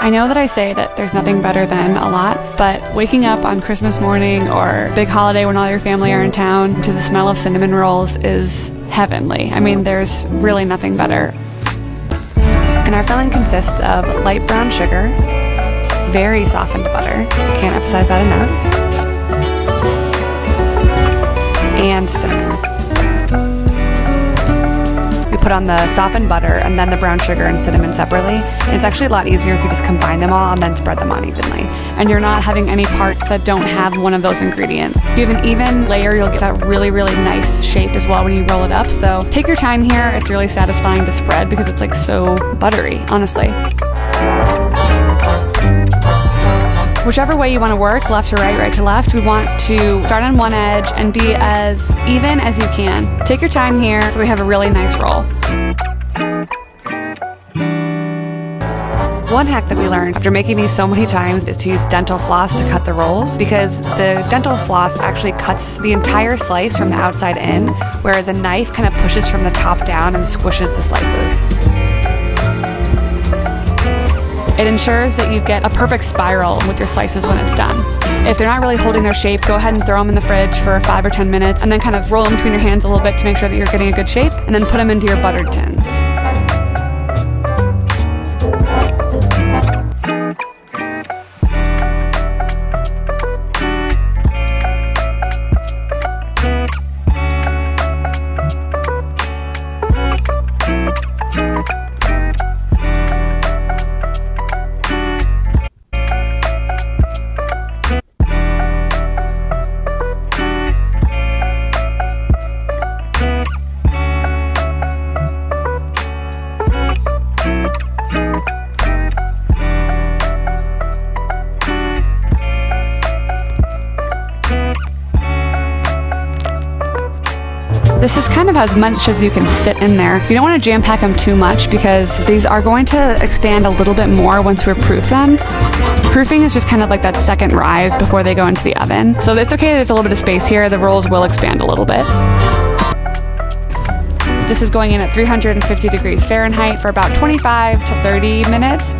I know that I say that there's nothing better than a lot, but waking up on Christmas morning or big holiday when all your family are in town to the smell of cinnamon rolls is heavenly. I mean, there's really nothing better. And our filling consists of light brown sugar, very softened butter, can't emphasize that enough, and cinnamon. We put on the softened butter and then the brown sugar and cinnamon separately. And it's actually a lot easier if you just combine them all and then spread them on evenly. And you're not having any parts that don't have one of those ingredients. If you have an even layer, you'll get that really, really nice shape as well when you roll it up. So take your time here. It's really satisfying to spread because it's like so buttery, honestly. Whichever way you want to work, left to right, right to left, we want to start on one edge and be as even as you can. Take your time here so we have a really nice roll. One hack that we learned after making these so many times is to use dental floss to cut the rolls, because the dental floss actually cuts the entire slice from the outside in, whereas a knife kind of pushes from the top down and squishes the slices. It ensures that you get a perfect spiral with your slices when it's done. If they're not really holding their shape, go ahead and throw them in the fridge for 5 or 10 minutes and then kind of roll them between your hands a little bit to make sure that you're getting a good shape, and then put them into your buttered tins. This is kind of as much as you can fit in there. You don't want to jam pack them too much because these are going to expand a little bit more once we proof them. Proofing is just kind of like that second rise before they go into the oven. So it's okay, there's a little bit of space here. The rolls will expand a little bit. This is going in at 350 degrees Fahrenheit for about 25 to 30 minutes.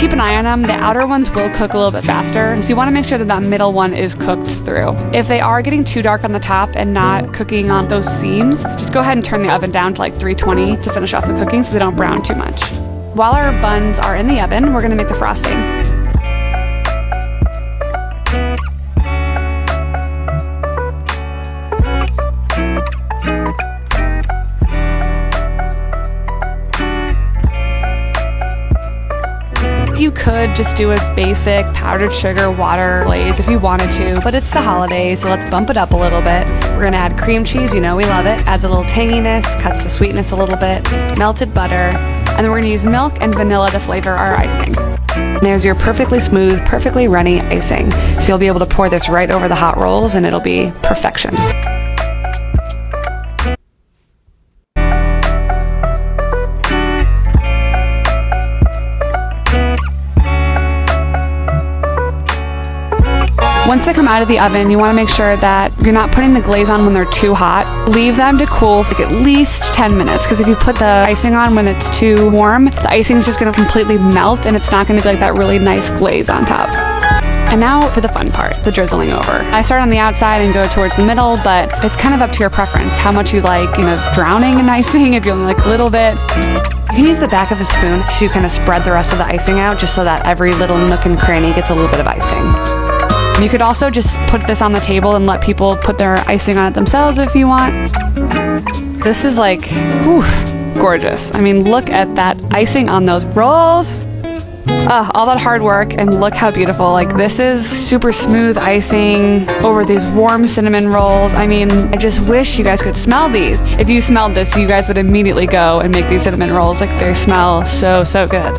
Keep an eye on them. The outer ones will cook a little bit faster, so you want to make sure that that middle one is cooked through. If they are getting too dark on the top and not cooking on those seams, just go ahead and turn the oven down to like 320 to finish off the cooking so they don't brown too much. While our buns are in the oven, we're going to make the frosting. You could just do a basic powdered sugar water glaze if you wanted to, but it's the holidays, so let's bump it up a little bit. We're gonna add cream cheese, you know we love it. Adds a little tanginess, cuts the sweetness a little bit, melted butter, and then we're gonna use milk and vanilla to flavor our icing. And there's your perfectly smooth, perfectly runny icing. So you'll be able to pour this right over the hot rolls and it'll be perfection. Once they come out of the oven, you want to make sure that you're not putting the glaze on when they're too hot. Leave them to cool for at least 10 minutes, because if you put the icing on when it's too warm, the icing is just going to completely melt and it's not going to be like that really nice glaze on top. And now for the fun part, the drizzling over. I start on the outside and go towards the middle, but it's kind of up to your preference, how much you like, drowning in icing, if you only like a little bit. You can use the back of a spoon to kind of spread the rest of the icing out, just so that every little nook and cranny gets a little bit of icing. You could also just put this on the table and let people put their icing on it themselves if you want. This is like, whew, gorgeous. I mean, look at that icing on those rolls. All that hard work, and look how beautiful. Like, this is super smooth icing over these warm cinnamon rolls. I mean, I just wish you guys could smell these. If you smelled this, you guys would immediately go and make these cinnamon rolls. Like, they smell so, so good.